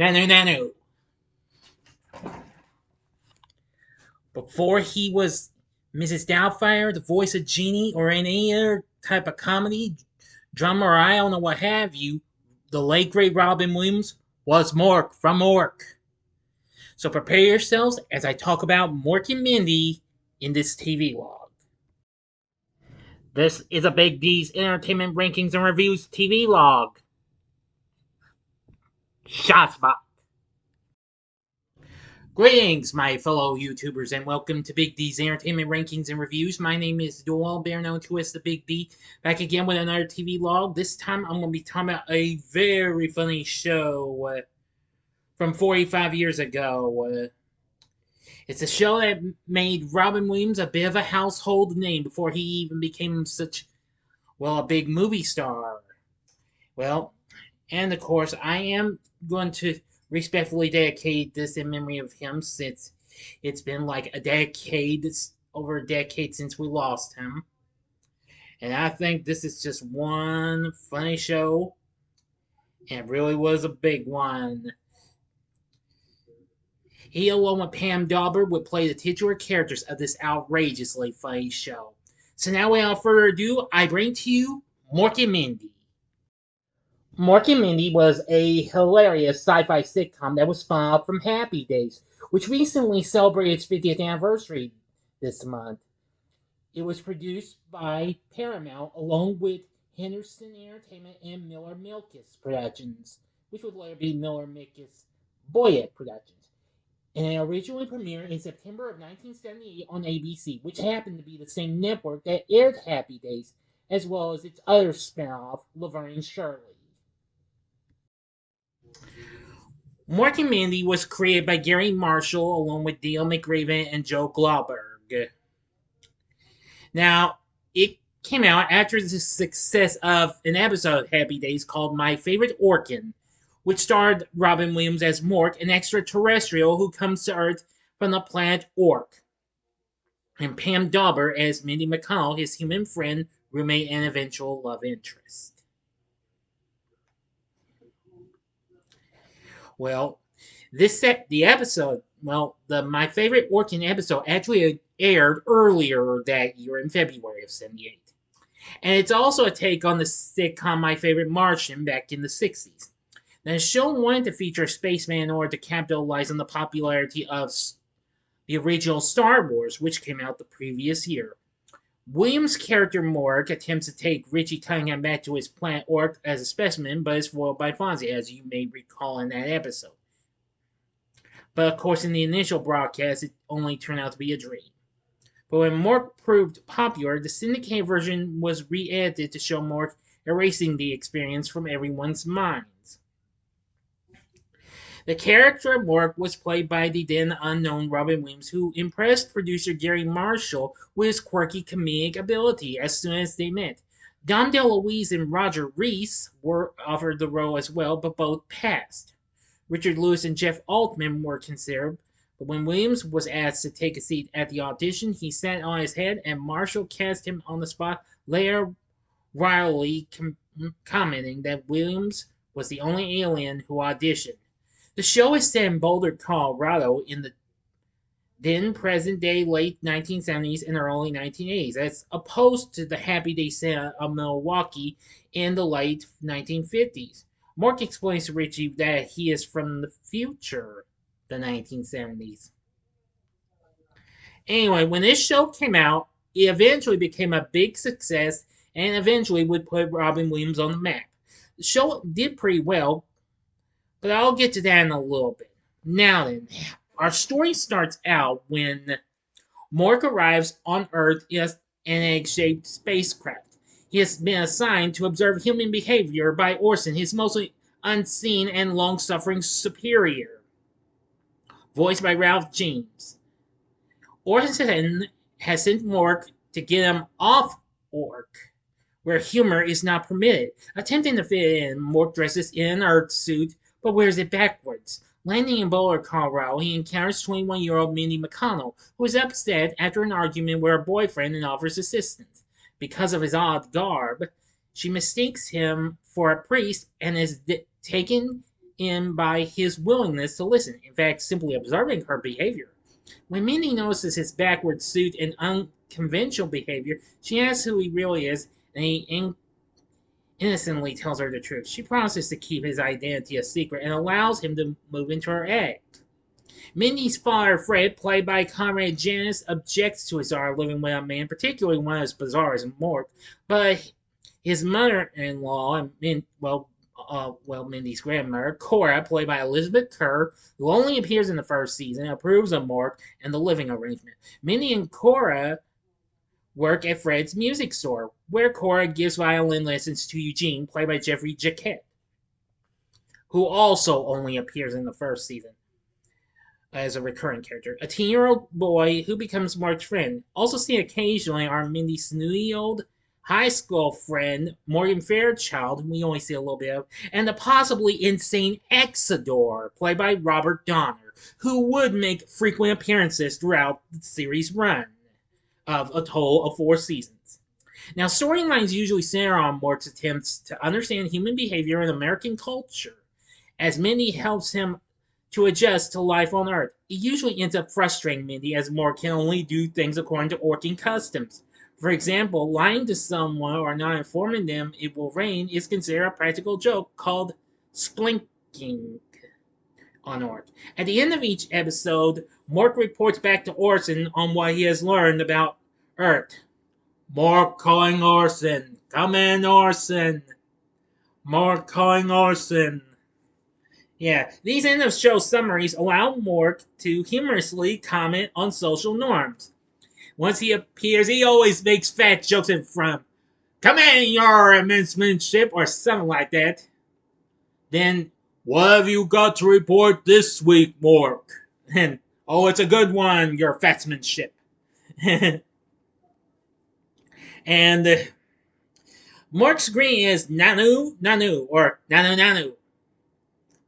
Nanu Nanu. Before he was Mrs. Doubtfire, the voice of Genie, or any other type of comedy, drama, or I don't know what have you, the late great Robin Williams was Mork from Mork. So prepare yourselves as I talk about Mork and Mindy in this TV log. This is a Big D's Entertainment Rankings and Reviews TV log. Shotspot. Greetings, my fellow YouTubers, and welcome to Big D's Entertainment Rankings and Reviews. My name is Dawber, known to as the Big D, back again with another TV log. This time I'm going to be talking about a very funny show from 45 years ago. It's a show that made Robin Williams a bit of a household name before he even became such, a big movie star. Well, and of course, I am going to respectfully dedicate this in memory of him, since it's been like over a decade since we lost him. And I think this is just one funny show, and it really was a big one. He, along with Pam Dawber, would play the titular characters of this outrageously funny show. So now, without further ado, I bring to you Mork and Mindy. Mork and Mindy was a hilarious sci-fi sitcom that was spun off from Happy Days, which recently celebrated its 50th anniversary this month. It was produced by Paramount along with Henderson Entertainment and Miller Milkus Productions, which would later be Miller Milkus Boyett Productions. And it originally premiered in September of 1978 on ABC, which happened to be the same network that aired Happy Days, as well as its other spin-off, Laverne and Shirley. Mork and Mindy was created by Gary Marshall along with Dale McRaven and Joe Glauberg. Now, it came out after the success of an episode of Happy Days called My Favorite Orkin, which starred Robin Williams as Mork, an extraterrestrial who comes to Earth from the planet Ork, and Pam Dawber as Mindy McConnell, his human friend, roommate, and eventual love interest. Well, the episode, the My Favorite Orkin episode actually aired earlier that year in February of '78. And it's also a take on the sitcom My Favorite Martian back in the 60s. Now, the show wanted to feature a spaceman in order to capitalize on the popularity of the original Star Wars, which came out the previous year. Williams' character Mork attempts to take Richie Cunningham back to his planet Ork as a specimen, but is foiled by Fonzie, as you may recall in that episode. But of course, in the initial broadcast, it only turned out to be a dream. But when Mork proved popular, the syndicated version was re-edited to show Mork erasing the experience from everyone's minds. The character of Mork was played by the then unknown Robin Williams, who impressed producer Gary Marshall with his quirky comedic ability as soon as they met. Dom DeLuise and Roger Rees were offered the role as well, but both passed. Richard Lewis and Jeff Altman were considered, but when Williams was asked to take a seat at the audition, he sat on his head, and Marshall cast him on the spot, later wryly commenting that Williams was the only alien who auditioned. The show is set in Boulder, Colorado, in the then present-day late 1970s and early 1980s, as opposed to the Happy Day set of Milwaukee in the late 1950s. Mork explains to Richie that he is from the future, the 1970s. Anyway, when this show came out, it eventually became a big success and eventually would put Robin Williams on the map. The show did pretty well, but I'll get to that in a little bit. Now then, our story starts out when Mork arrives on Earth in an egg-shaped spacecraft. He has been assigned to observe human behavior by Orson, his mostly unseen and long-suffering superior, voiced by Ralph James. Orson has sent Mork to get him off Ork, where humor is not permitted. Attempting to fit in, Mork dresses in an Earth suit, but wears it backwards. Landing in Boulder, Colorado, he encounters 21-year-old Mindy McConnell, who is upset after an argument with her boyfriend and offers assistance. Because of his odd garb, she mistakes him for a priest and is taken in by his willingness to listen. In fact, simply observing her behavior. When Mindy notices his backward suit and unconventional behavior, she asks who he really is, and he innocently tells her the truth. She promises to keep his identity a secret and allows him to move into her act. Mindy's father, Fred, played by Conrad Janis, objects to his daughter living with a man, particularly one as bizarre as Mork, but his mother-in-law, Mindy's grandmother, Cora, played by Elizabeth Kerr, who only appears in the first season, approves of Mork and the living arrangement. Mindy and Cora work at Fred's music store, where Cora gives violin lessons to Eugene, played by Jeffrey Jaquette, who also only appears in the first season as a recurring character. A 10-year-old boy who becomes Mark's friend. Also seen occasionally are Mindy's snooty old high school friend, Morgan Fairchild, whom we only see a little bit of, and the possibly insane Exodore, played by Robert Donner, who would make frequent appearances throughout the series' run of a total of 4 seasons. Now, storylines usually center on Mort's attempts to understand human behavior and American culture, as Mindy helps him to adjust to life on Earth. It usually ends up frustrating Mindy, as Mort can only do things according to Orkin customs. For example, lying to someone or not informing them it will rain is considered a practical joke called splinking on Earth. At the end of each episode, Mork reports back to Orson on what he has learned about Earth. Mork calling Orson. Come in, Orson. Mork calling Orson. Yeah, these end of show summaries allow Mork to humorously comment on social norms. Once he appears, he always makes fat jokes in front. Come in, your immensemanship, or something like that. Then, what have you got to report this week, Mork? And, oh, it's a good one, your fatsmanship. And Mork's greeting is Nanu, Nanu, or Nanu, Nanu,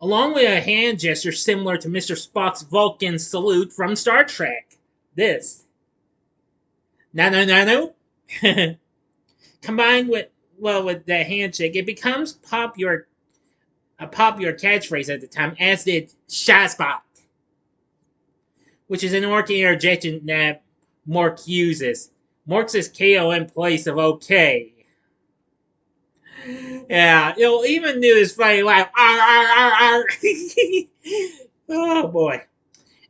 along with a hand gesture similar to Mr. Spock's Vulcan salute from Star Trek. This. Nanu, Nanu. Combined with that handshake, it becomes a popular catchphrase at the time, as did Shy Spot, which is an Orc interjection that Mork uses. Mork says KO in place of OK. Yeah, you'll even do this funny laugh. Arr, arr, arr, arr. Oh boy.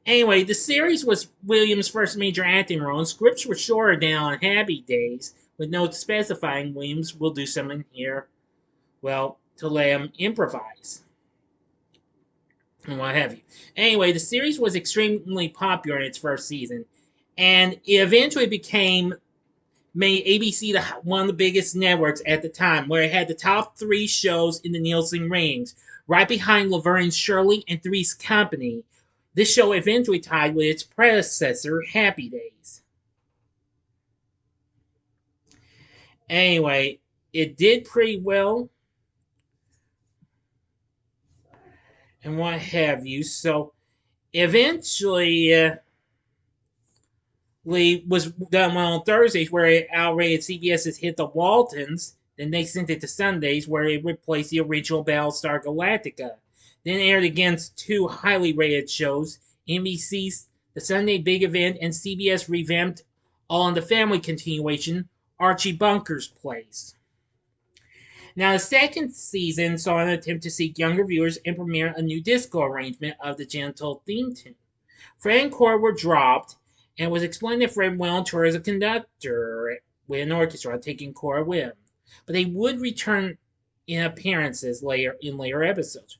Anyway, the series was Williams' first major acting role, and scripts were shorter than on Happy Days, with notes specifying Williams will do something here, to let him improvise. And what have you. Anyway, the series was extremely popular in its first season, and it eventually made ABC one of the biggest networks at the time, where it had the top 3 shows in the Nielsen ratings, right behind Laverne and Shirley and Three's Company. This show eventually tied with its predecessor, Happy Days. Anyway, it did pretty well, and what have you. So, eventually, was done well on Thursdays, where it outrated CBS's hit The Waltons. Then they sent it to Sundays, where it replaced the original Battlestar Galactica. Then aired against 2 highly rated shows, NBC's The Sunday Big Event and CBS revamped All in the Family continuation, Archie Bunker's Place. Now, the second season saw an attempt to seek younger viewers and premiere a new disco arrangement of the gentle theme tune. Fred and Cora were dropped, and it was explained that Fred went on tour as a conductor with an orchestra, taking Cora with him. But they would return in appearances in later episodes.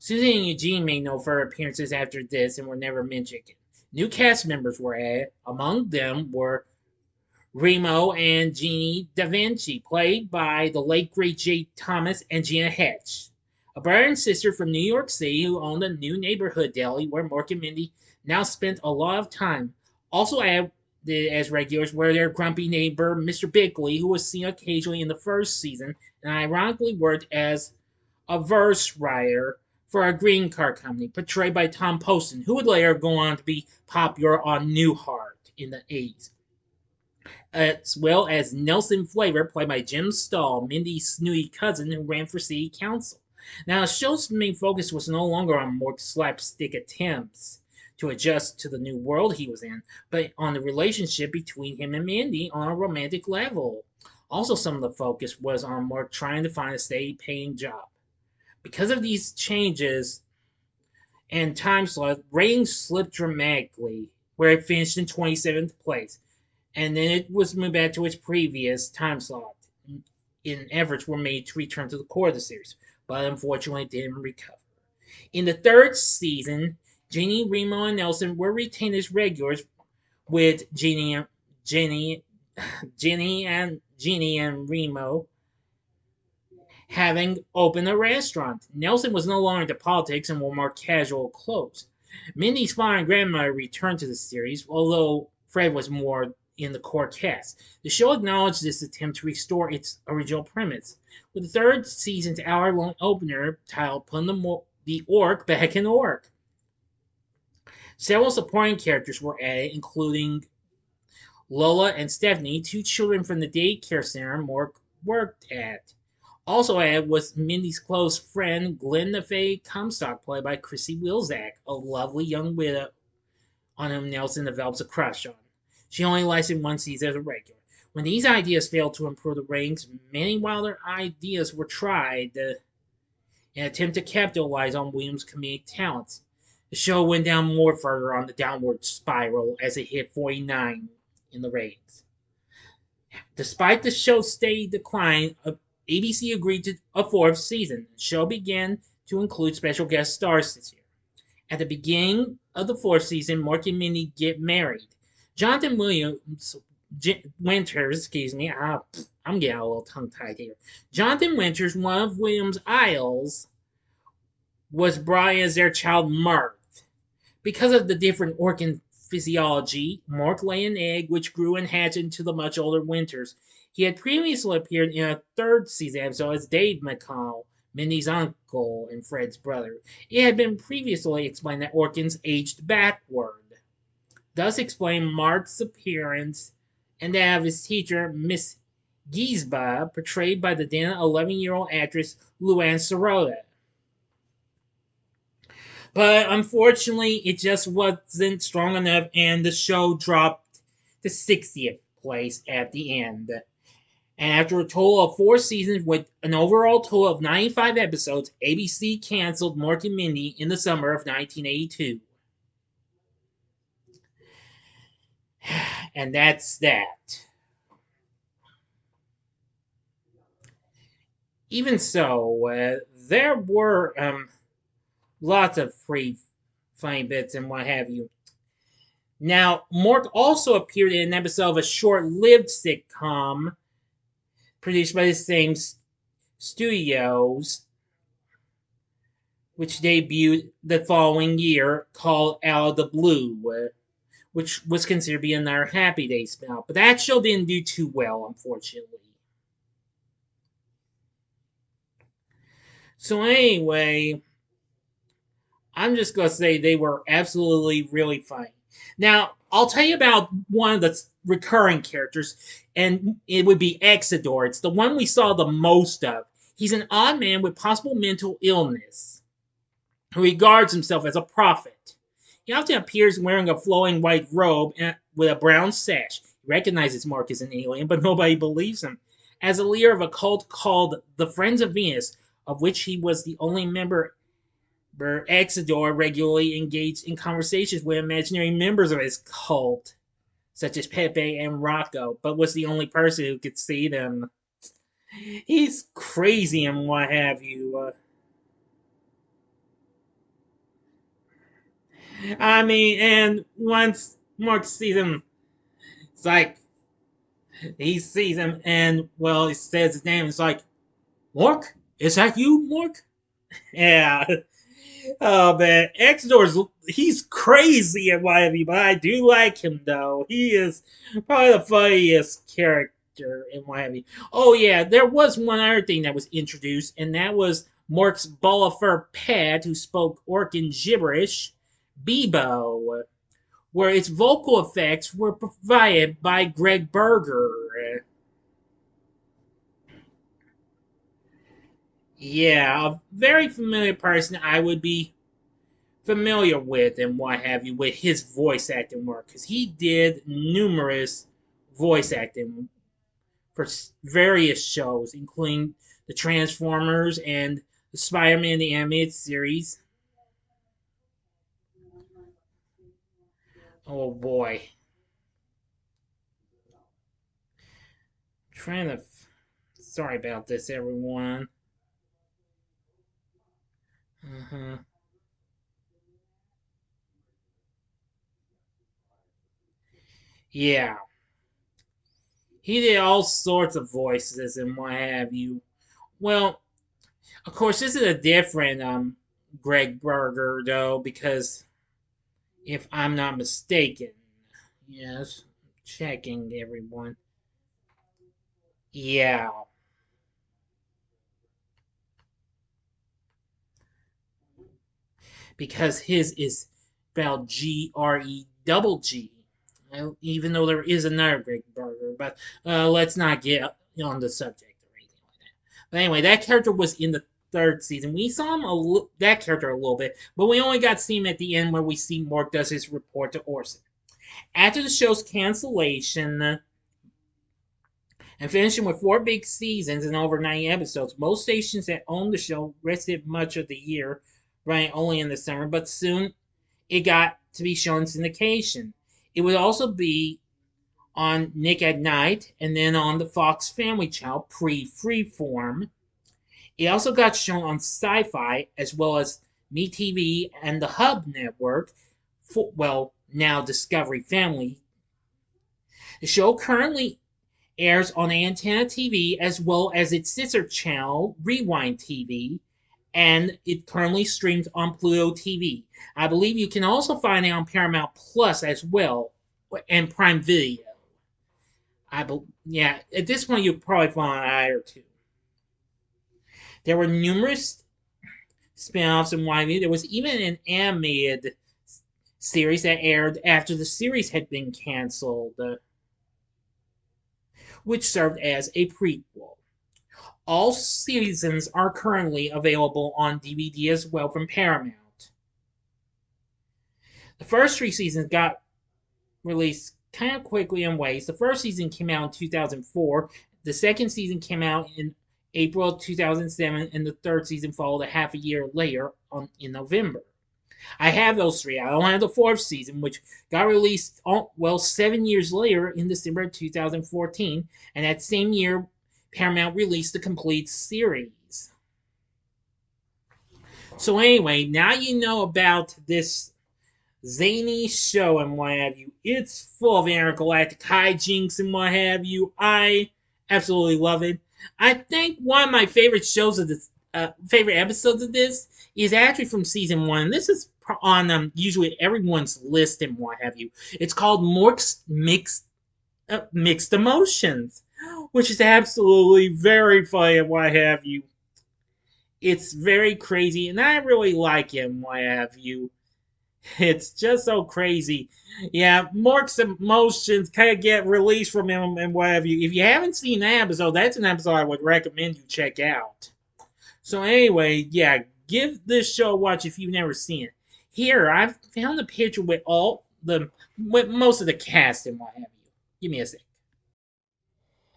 Susan and Eugene made no further appearances after this and were never mentioned again. New cast members were added. Among them were Remo and Jeannie Da Vinci, played by the late great Jay Thomas and Gina Hetch, a brother and sister from New York City who owned a new neighborhood deli where Mork and Mindy now spent a lot of time. Also added as regulars were their grumpy neighbor, Mr. Bickley, who was seen occasionally in the first season and ironically worked as a verse writer for a green card company, portrayed by Tom Poston, who would later go on to be popular on Newhart in the 80s. As well as Nelson Flavor, played by Jim Stahl, Mindy's snooty cousin who ran for city council. Now, the show's main focus was no longer on Mork's slapstick attempts to adjust to the new world he was in, but on the relationship between him and Mindy on a romantic level. Also, some of the focus was on Mork trying to find a steady paying job. Because of these changes and time slot, ratings slipped dramatically, where it finished in 27th place, and then it was moved back to its previous time slot. In efforts were made to return to the core of the series, but unfortunately it didn't recover. In the third season, Jeannie, Remo, and Nelson were retained as regulars, with Jenny, Jeannie and Remo having opened a restaurant. Nelson was no longer into politics and wore more casual clothes. Mindy's father and grandmother returned to the series, although Fred was more in the core cast. The show acknowledged this attempt to restore its original premise, with the third season's hour-long opener titled "Putting the Orc Back in Orc." Several supporting characters were added, including Lola and Stephanie, two children from the daycare center Mork worked at. Also added was Mindy's close friend, Glenda Faye Comstock, played by Chrissy Wilczak, a lovely young widow on whom Nelson develops a crush on. She only lasted one season as a regular. When these ideas failed to improve the ratings, many wilder ideas were tried in an attempt to capitalize on Williams' comedic talents. The show went down more further on the downward spiral as it hit 49 in the ratings. Despite the show's steady decline, ABC agreed to a fourth season. The show began to include special guest stars this year. At the beginning of the fourth season, Mork and Mindy get married. Jonathan Williams Winters, excuse me, I'm getting a little tongue tied here. Jonathan Winters, one of Williams' idols, was brought in as their child Mark. Because of the different organ physiology, Mork lay an egg which grew and hatched into the much older Winters. He had previously appeared in a third season episode as Dave McConnell, Mindy's uncle and Fred's brother. It had been previously explained that organs aged backward, thus explaining Mark's appearance and that of his teacher, Miss Gizba, portrayed by the then 11-year-old actress Luann Sirota. But unfortunately, it just wasn't strong enough, and the show dropped to 60th place at the end. And after a total of 4 seasons with an overall total of 95 episodes, ABC canceled Mork and Mindy in the summer of 1982. And that's that. Even so, there were lots of free funny bits and what have you. Now, Mork also appeared in an episode of a short-lived sitcom produced by the same studios, which debuted the following year, called Out of the Blue, which was considered to be another Happy Days spinoff. But that show didn't do too well, unfortunately. So anyway, I'm just going to say they were absolutely really funny. Now, I'll tell you about one of the recurring characters, and it would be Exodore. It's the one we saw the most of. He's an odd man with possible mental illness who regards himself as a prophet. He often appears wearing a flowing white robe with a brown sash. He recognizes Mark as an alien, but nobody believes him. As a leader of a cult called the Friends of Venus, of which he was the only member, Exodore regularly engaged in conversations with imaginary members of his cult, such as Pepe and Rocco, but was the only person who could see them. He's crazy and what have you. I mean, and once Mark sees him, it's like, he sees him and, well, he says his name. It's like, Mark? Is that you, Mark? Yeah. Oh man, he's crazy and what have you, but I do like him though. He is probably the funniest character and what have you. Oh yeah, there was one other thing that was introduced, and that was Mork's ball of fur pet who spoke Orcan gibberish, Bebo, where its vocal effects were provided by Greg Berger. Yeah, a very familiar person I would be familiar with and what have you with his voice acting work because he did numerous voice acting for various shows, including the Transformers and the Spider-Man the animated series. Oh boy, trying to. Sorry about this, everyone. Uh-huh. Yeah, he did all sorts of voices and what have you. Well, of course, this is a different Greg Berger though, because if I'm not mistaken, yes, checking everyone. Yeah, because his is spelled Greg. Even though there is another Greg Berger, but let's not get on the subject or anything like that. But anyway, that character was in the third season. We saw that character a little bit, but we only got to see him at the end where we see Mork does his report to Orson. After the show's cancellation and finishing with four big seasons and over 90 episodes, most stations that owned the show rested much of the year, running only in the summer, but soon it got to be shown in syndication. It would also be on Nick at Night and then on the Fox Family Channel pre Freeform. It also got shown on Sci Fi as well as MeTV and the Hub Network, well, now Discovery Family. The show currently airs on Antenna TV as well as its sister channel, Rewind TV, and it currently streams on Pluto TV. I believe you can also find it on Paramount Plus as well and Prime Video. Yeah, at this point you'll probably find an eye or two. There were numerous spin-offs and YV. There was even an animated series that aired after the series had been canceled, which served as a prequel. All seasons are currently available on DVD as well from Paramount. The first three seasons got released kind of quickly in waves. The first season came out in 2004, the second season came out in April 2007, and the third season followed a half a year later in November. I have those three. I don't have the fourth season, which got released, 7 years later in December 2014, and that same year, Paramount released the complete series. So anyway, now you know about this zany show and what have you. It's full of intergalactic hijinks and what have you. I absolutely love it. I think one of my favorite shows of this, favorite episodes of this, is actually from season one. This is on usually everyone's list and what have you. It's called Mork's Mixed Emotions, which is absolutely very funny and what have you. It's very crazy, and I really like him. What have you? It's just so crazy. Yeah, Mark's emotions kind of get released from him and what have you. If you haven't seen that episode, that's an episode I would recommend you check out. So anyway, yeah, give this show a watch if you've never seen it. Here, I've found a picture with most of the cast and what have you. Give me a sec.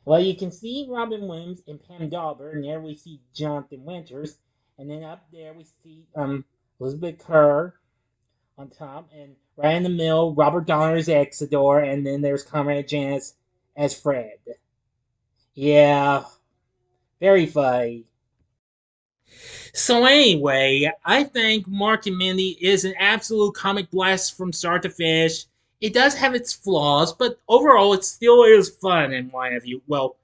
Well, you can see Robin Williams and Pam Dawber, and there we see Jonathan Winters, and then up there we see Elizabeth Kerr, on top, and right in the middle, Robert Donner is Exodore, and then there's Comrade Janice as Fred. Yeah, very funny. So anyway, I think Mork and Mindy is an absolute comic blast from start to finish. It does have its flaws, but overall, it still is fun. And why have you? Well,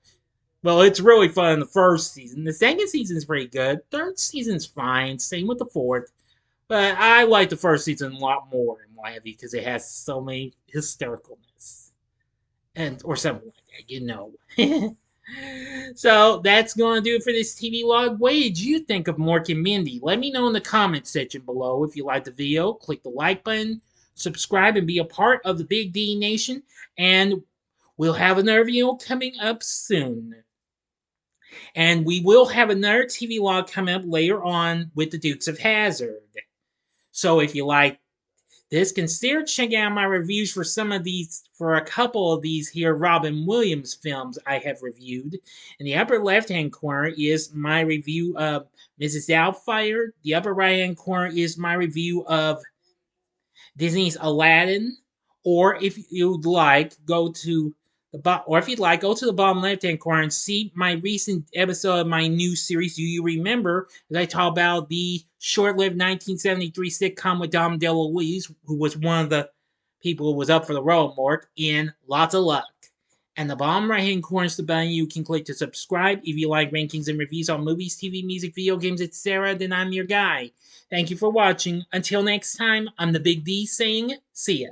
it's really fun in the first season. The second season is pretty good. Third season's fine. Same with the fourth. But I like the first season a lot more in what have you because it has so many hystericalness and or something like that, So that's going to do it for this TV log. What did you think of Mork and Mindy? Let me know in the comments section below. If you liked the video, click the like button, subscribe, and be a part of the Big D Nation. And we'll have another video coming up soon. And we will have another TV log coming up later on with the Dukes of Hazzard. So if you like this, consider checking out my reviews for some of these, for a couple of these here Robin Williams films I have reviewed. In the upper left-hand corner is my review of Mrs. Doubtfire. The upper right-hand corner is my review of Disney's Aladdin. Or if you'd like, go to go to the bottom left-hand corner and see my recent episode of my new series. Do you remember that I talk about the short-lived 1973 sitcom with Dom DeLuise, who was one of the people who was up for the role, Mork, in Lots of Luck. And the bottom right-hand corner is the button you can click to subscribe. If you like rankings and reviews on movies, TV, music, video games, etc., then I'm your guy. Thank you for watching. Until next time, I'm the Big D saying, see ya.